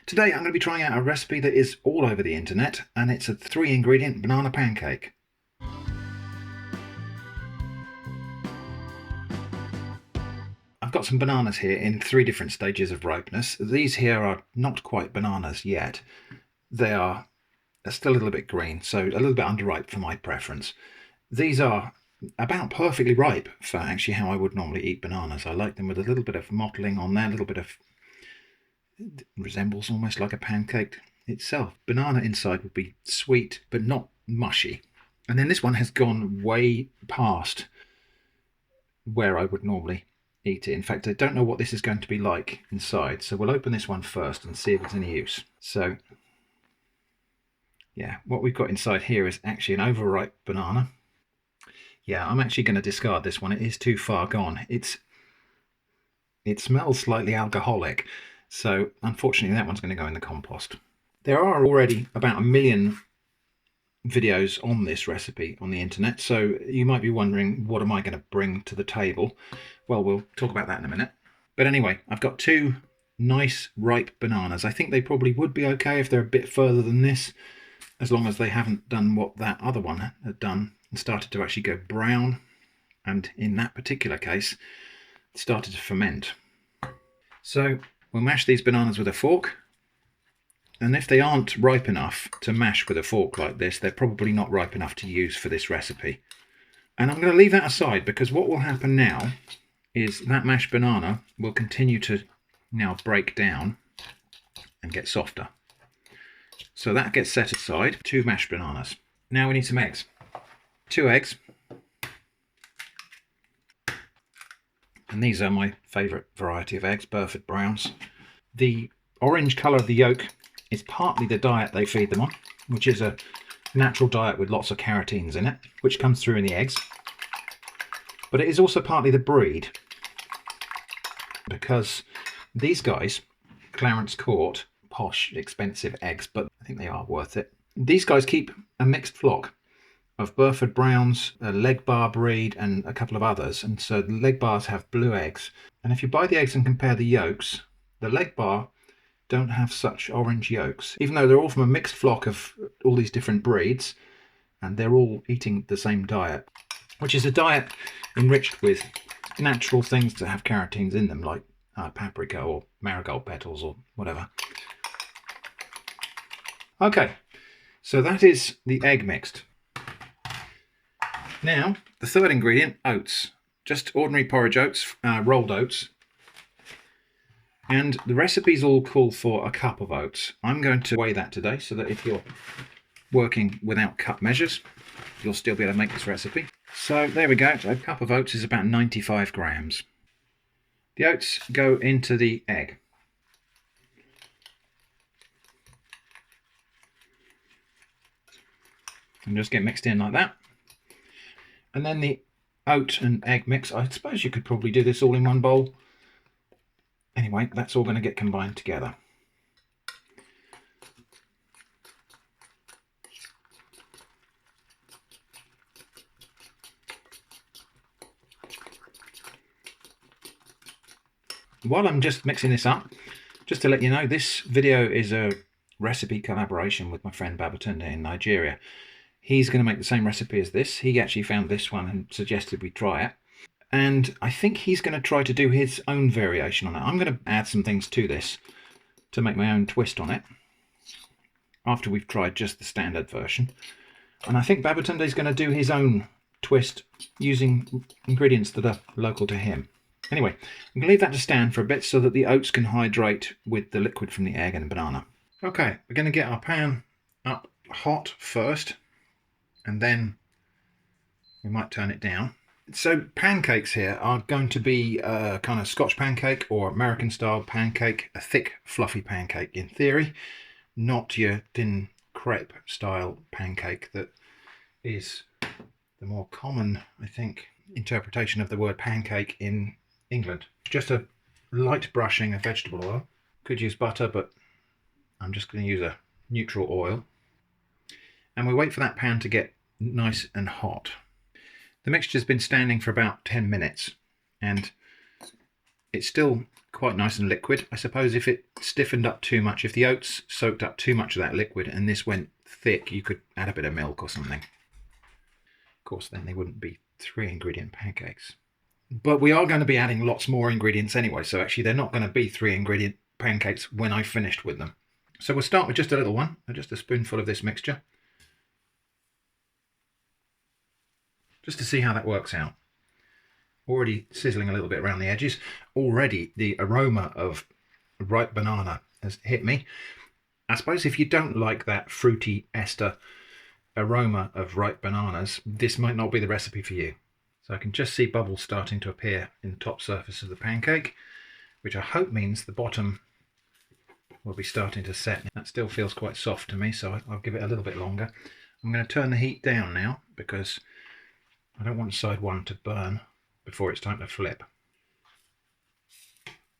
Today I'm going to be trying out a recipe that is all over the internet, and it's a 3-ingredient banana pancake. I've got some bananas here in 3 different stages of ripeness. These here are not quite bananas yet. They're still a little bit green, so a little bit underripe for my preference. These are about perfectly ripe for actually how I would normally eat bananas. I like them with a little bit of mottling on there, a little bit of, resembles almost like a pancake itself. Banana inside would be sweet but not mushy. And then this one has gone way past where I would normally eat it. In fact, I don't know what this is going to be like inside, so we'll open this one first and see if it's any use. So yeah, what we've got inside here is actually an overripe banana. Yeah, I'm actually going to discard this one. It is too far gone. It smells slightly alcoholic, so unfortunately that one's going to go in the compost. There are already about 1 million videos on this recipe on the internet, so you might be wondering, what am I going to bring to the table? Well, we'll talk about that in a minute. But anyway, I've got 2 nice ripe bananas. I think they probably would be okay if they're a bit further than this, as long as they haven't done what that other one had done and started to actually go brown, and in that particular case started to ferment. So we'll mash these bananas with a fork, and if they aren't ripe enough to mash with a fork like this, they're probably not ripe enough to use for this recipe. And I'm going to leave that aside, because what will happen now is that mashed banana will continue to now break down and get softer. So that gets set aside. 2 mashed bananas. Now we need some eggs. 2 eggs. And these are my favourite variety of eggs, Burford Browns. The orange colour of the yolk is partly the diet they feed them on, which is a natural diet with lots of carotenes in it, which comes through in the eggs. But it is also partly the breed, because these guys, Clarence Court, posh, expensive eggs, but I think they are worth it. These guys keep a mixed flock of Burford Browns, a leg bar breed, and a couple of others. And so the leg bars have blue eggs. And if you buy the eggs and compare the yolks, the leg bar don't have such orange yolks, even though they're all from a mixed flock of all these different breeds, and they're all eating the same diet, which is a diet enriched with natural things that have carotenes in them, like paprika or marigold petals or whatever. Okay, so that is the egg mixed. Now, the 3rd ingredient, oats. Just ordinary porridge oats, rolled oats. And the recipes all call for a cup of oats. I'm going to weigh that today, so that if you're working without cup measures, you'll still be able to make this recipe. So there we go. So a cup of oats is about 95 grams. The oats go into the egg. And just get mixed in like that. And then the oat and egg mix, I suppose you could probably do this all in one bowl. Anyway, that's all going to get combined together. While I'm just mixing this up, just to let you know, this video is a recipe collaboration with my friend Babatunde in Nigeria. He's going to make the same recipe as this. He actually found this one and suggested we try it. And I think he's going to try to do his own variation on it. I'm going to add some things to this to make my own twist on it after we've tried just the standard version. And I think Babatunde is going to do his own twist using ingredients that are local to him. Anyway, I'm going to leave that to stand for a bit so that the oats can hydrate with the liquid from the egg and the banana. Okay, we're going to get our pan up hot first, and then we might turn it down. So pancakes here are going to be a kind of Scotch pancake or American style pancake, a thick fluffy pancake in theory, not your thin crepe style pancake that is the more common, I think, interpretation of the word pancake in England. Just a light brushing of vegetable oil. Could use butter, but I'm just going to use a neutral oil. And we wait for that pan to get nice and hot. The mixture's been standing for about 10 minutes, and It's still quite nice and liquid. I suppose if it stiffened up too much, if the oats soaked up too much of that liquid and this went thick, you could add a bit of milk or something. Of course, then they wouldn't be 3-ingredient pancakes. But we are going to be adding lots more ingredients anyway, so actually they're not going to be 3-ingredient pancakes when I've finished with them. So we'll start with just a little one, just a spoonful of this mixture, just to see how that works out. Already sizzling a little bit around the edges. Already the aroma of ripe banana has hit me. I suppose if you don't like that fruity ester aroma of ripe bananas, this might not be the recipe for you. So I can just see bubbles starting to appear in the top surface of the pancake, which I hope means the bottom will be starting to set. That still feels quite soft to me, so I'll give it a little bit longer. I'm going to turn the heat down now because I don't want side one to burn before it's time to flip.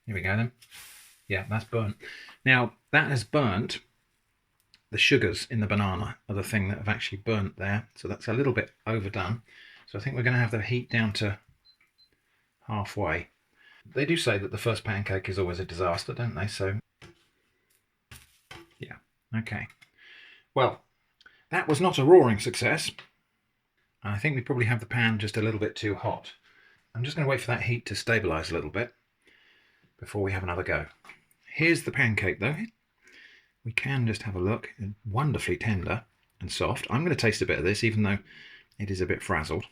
Here we go then. Yeah, that's burnt. Now that has burnt. The sugars in the banana are the thing that have actually burnt there, so that's a little bit overdone. So I think we're going to have the heat down to halfway. They do say that the first pancake is always a disaster, don't they? So yeah, okay. Well, that was not a roaring success. I think we probably have the pan just a little bit too hot. I'm just going to wait for that heat to stabilize a little bit before we have another go. Here's the pancake though. We can just have a look. Wonderfully tender and soft. I'm going to taste a bit of this even though it is a bit frazzled.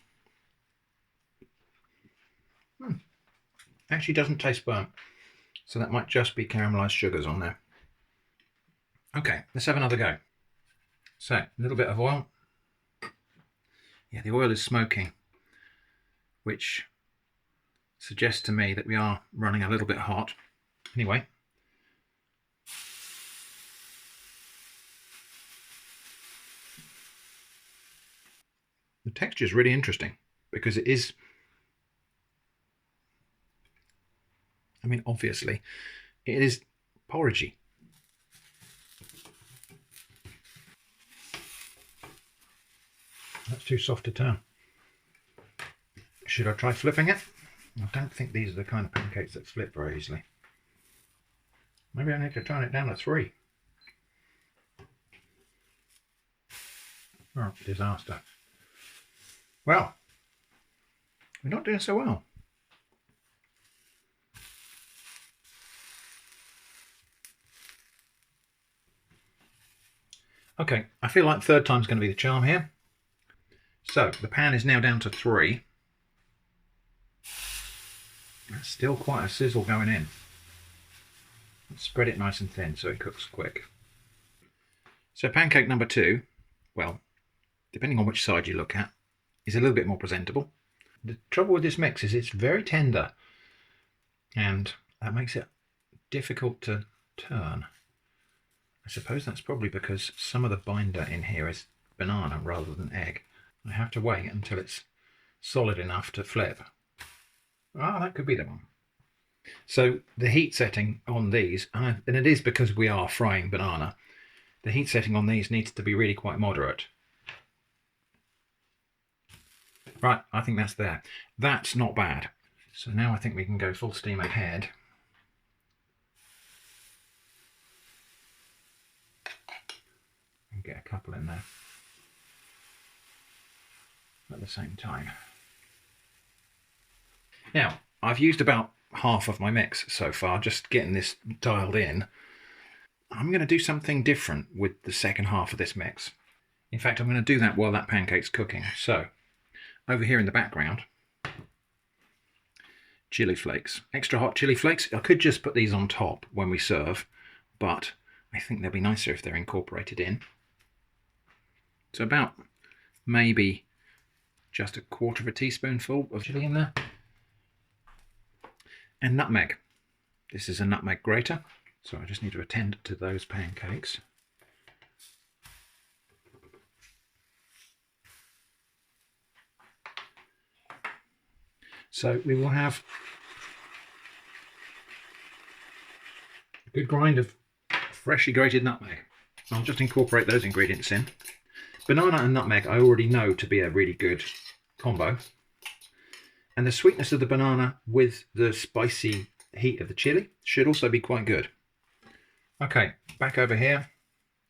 Actually doesn't taste burnt, so that might just be caramelized sugars on there. Okay, let's have another go. So, a little bit of oil. Yeah, the oil is smoking, which suggests to me that we are running a little bit hot. Anyway. The texture is really interesting because it is, I mean, obviously, it is porridgey. That's too soft to turn. Should I try flipping it? I don't think these are the kind of pancakes that flip very easily. Maybe I need to turn it down to 3. Oh, disaster. Well, we're not doing so well. Okay, I feel like third time's going to be the charm here. So the pan is now down to 3. That's still quite a sizzle going in. Let's spread it nice and thin so it cooks quick. So pancake number 2, well, depending on which side you look at, is a little bit more presentable. The trouble with this mix is it's very tender, and that makes it difficult to turn. I suppose that's probably because some of the binder in here is banana rather than egg. I have to wait until it's solid enough to flip. Ah, that could be the one. So the heat setting on these, and it is because we are frying banana, the heat setting on these needs to be really quite moderate. Right, I think that's there. That's not bad. So now I think we can go full steam ahead. And get a couple in there at the same time. Now, I've used about half of my mix so far, just getting this dialed in. I'm going to do something different with the second half of this mix. In fact, I'm going to do that while that pancake's cooking. So, over here in the background, chili flakes. Extra hot chili flakes. I could just put these on top when we serve, but I think they'll be nicer if they're incorporated in. So about maybe just a quarter of a teaspoonful of chili in there. And nutmeg. This is a nutmeg grater, so I just need to attend to those pancakes. So we will have a good grind of freshly grated nutmeg. I'll just incorporate those ingredients in. Banana and nutmeg I already know to be a really good combo. And the sweetness of the banana with the spicy heat of the chili should also be quite good. Okay, back over here.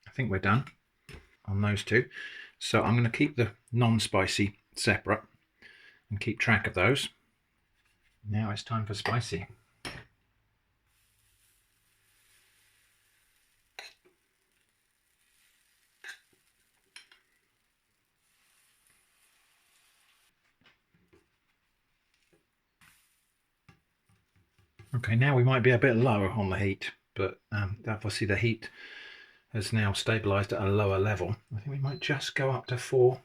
I think we're done on those two. So I'm going to keep the non-spicy separate and keep track of those. Now it's time for spicy. Okay, now we might be a bit lower on the heat, but obviously the heat has now stabilized at a lower level. I think we might just go up to 4.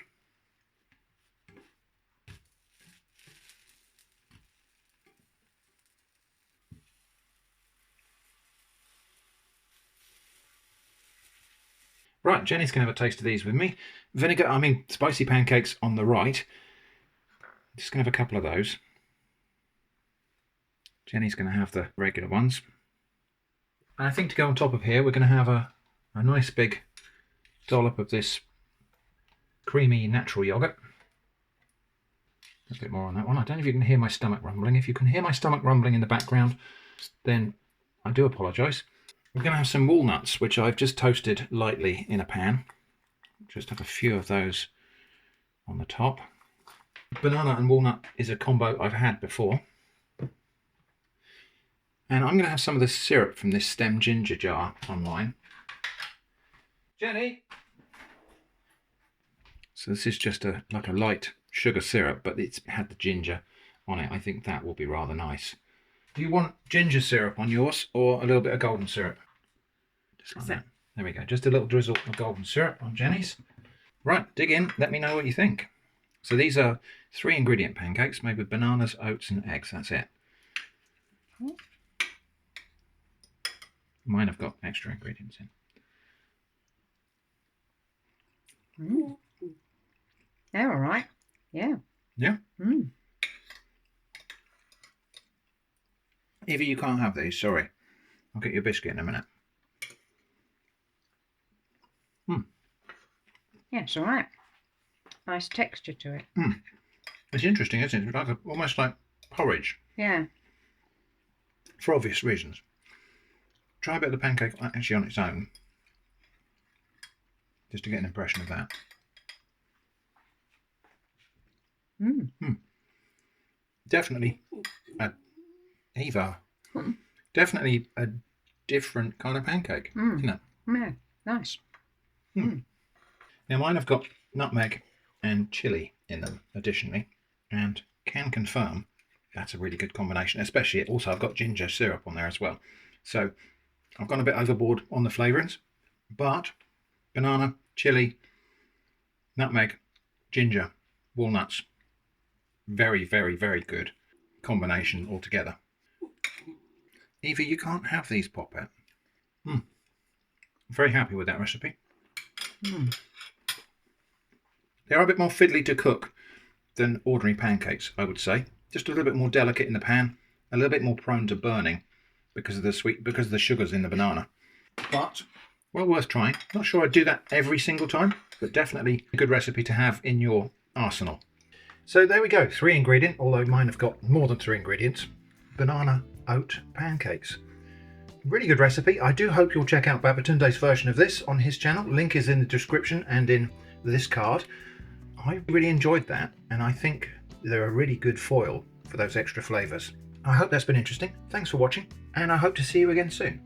Right, Jenny's going to have a taste of these with me. Spicy pancakes on the right. Just going to have a couple of those. Jenny's going to have the regular ones. And I think to go on top of here, we're going to have a nice big dollop of this creamy natural yogurt. A bit more on that one. I don't know if you can hear my stomach rumbling. If you can hear my stomach rumbling in the background, then I do apologise. We're going to have some walnuts, which I've just toasted lightly in a pan. Just have a few of those on the top. Banana and walnut is a combo I've had before. And I'm going to have some of the syrup from this stem ginger jar online. Jenny! So this is just like a light sugar syrup, but it's had the ginger on it. I think that will be rather nice. Do you want ginger syrup on yours or a little bit of golden syrup? Just like that. There we go. Just a little drizzle of golden syrup on Jenny's. Right, dig in. Let me know what you think. So these are 3 ingredient pancakes made with bananas, oats and eggs. That's it. Mine have got extra ingredients in. They're all right. Yeah. Yeah? Evie, you can't have these, sorry. I'll get you a biscuit in a minute. Yeah, it's all right. Nice texture to it. It's interesting, isn't it? It's almost like porridge. Yeah. For obvious reasons. Try a bit of the pancake actually on its own. Just to get an impression of that. Definitely definitely a different kind of pancake, isn't it? Yeah, nice. Now mine have got nutmeg and chili in them additionally, and can confirm that's a really good combination, especially also I've got ginger syrup on there as well. So I've gone a bit overboard on the flavourings, but banana, chili, nutmeg, ginger, walnuts, very, very, very good combination altogether. Evie, you can't have these pop out. I'm very happy with that recipe. They are a bit more fiddly to cook than ordinary pancakes, I would say. Just a little bit more delicate in the pan, a little bit more prone to burning because of the sugars in the banana. But well worth trying. Not sure I'd do that every single time, but definitely a good recipe to have in your arsenal. So there we go, 3 ingredient, although mine have got more than 3 ingredients. Banana oat pancakes. Really good recipe. I do hope you'll check out Babatunde's version of this on his channel. Link is in the description and in this card. I really enjoyed that, and I think they're a really good foil for those extra flavours. I hope that's been interesting. Thanks for watching, and I hope to see you again soon.